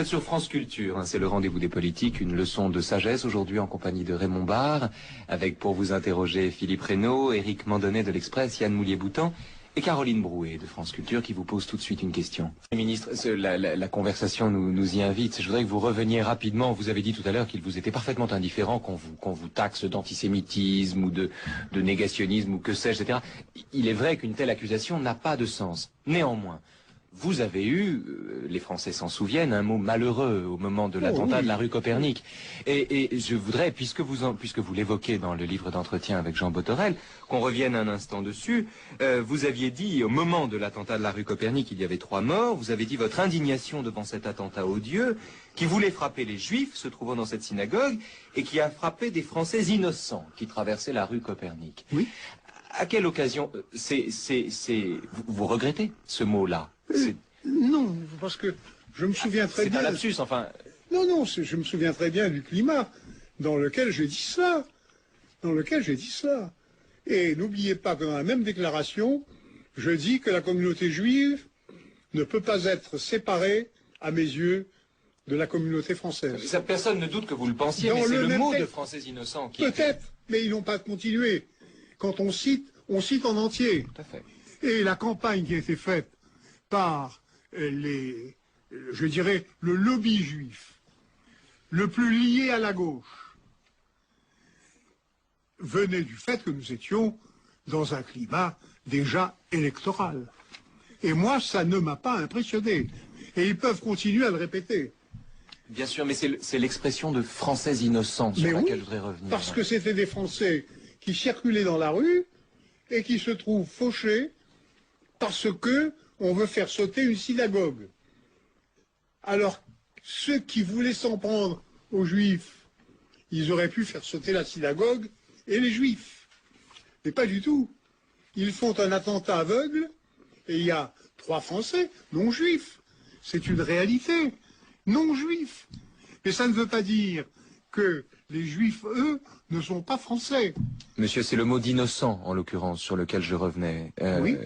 Sur France Culture, hein, c'est le rendez-vous des politiques, une leçon de sagesse aujourd'hui en compagnie de Raymond Barre, avec pour vous interroger Philippe Reynaud, Éric Mandonnet de l'Express, Yann Moulier-Boutan et Caroline Brouet de France Culture qui vous pose tout de suite une question. Ministre, la conversation nous y invite. Je voudrais que vous reveniez rapidement. Vous avez dit tout à l'heure qu'il vous était parfaitement indifférent qu'on vous taxe d'antisémitisme ou de négationnisme ou que sais-je, etc. Il est vrai qu'une telle accusation n'a pas de sens. Néanmoins, vous avez eu, les Français s'en souviennent, un mot malheureux au moment de l'attentat de la rue Copernic. Et je voudrais, puisque vous l'évoquez dans le livre d'entretien avec Jean Botorel, qu'on revienne un instant dessus. Vous aviez dit, au moment de l'attentat de la rue Copernic, il y avait 3 morts. Vous avez dit votre indignation devant cet attentat odieux qui voulait frapper les Juifs se trouvant dans cette synagogue et qui a frappé des Français innocents qui traversaient la rue Copernic. Oui. À quelle occasion vous regrettez ce mot-là? Non, parce que je me souviens très bien... C'est un lapsus, enfin... Non, je me souviens très bien du climat dans lequel j'ai dit cela. Et n'oubliez pas que dans la même déclaration, je dis que la communauté juive ne peut pas être séparée, à mes yeux, de la communauté française. Personne ne doute que vous le pensiez, mais c'est le mot de Français innocents qui... Peut-être, mais ils n'ont pas continué. Quand on cite en entier. Tout à fait. Et la campagne qui a été faite par je dirais, le lobby juif, le plus lié à la gauche, venait du fait que nous étions dans un climat déjà électoral. Et moi, ça ne m'a pas impressionné. Et ils peuvent continuer à le répéter. Bien sûr, mais c'est l'expression de Français innocents sur laquelle je voudrais revenir. Parce que c'était des Français qui circulaient dans la rue et qui se trouvent fauchés parce que on veut faire sauter une synagogue. Alors, ceux qui voulaient s'en prendre aux Juifs, ils auraient pu faire sauter la synagogue et les Juifs. Mais pas du tout. Ils font un attentat aveugle et il y a 3 Français non-juifs. C'est une réalité. Non-juifs. Mais ça ne veut pas dire que les Juifs, eux, ne sont pas français. Monsieur, c'est le mot d'innocent, en l'occurrence, sur lequel je revenais. Oui.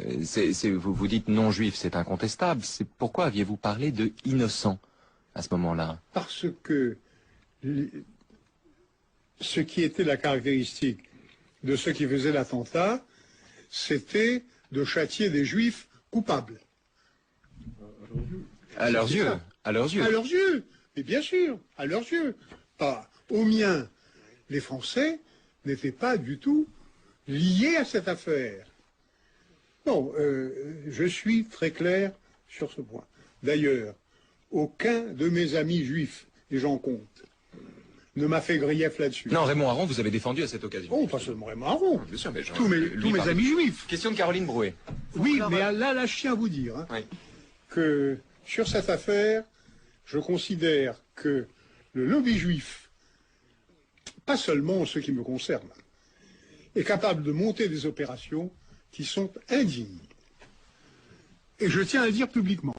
Vous dites non-juif, c'est incontestable. Pourquoi aviez-vous parlé de innocent à ce moment-là? Parce que ce qui était la caractéristique de ceux qui faisaient l'attentat, c'était de châtier des Juifs coupables. À leurs yeux. À leurs yeux. À leurs yeux. Mais bien sûr, à leurs yeux. Pas aux miens. Les Français n'étaient pas du tout liés à cette affaire. Non, je suis très clair sur ce point. D'ailleurs, aucun de mes amis juifs, et j'en compte, ne m'a fait grief là-dessus. Non, Raymond Aron, vous avez défendu à cette occasion. Oh, pas seulement Raymond Aron. Bien sûr, mais tous mes amis juifs. Question de Caroline Brouet. Oui, mais là, je tiens à vous dire que sur cette affaire, je considère que le lobby juif, pas seulement en ce qui me concerne, est capable de monter des opérations qui sont indignes. Et je tiens à le dire publiquement.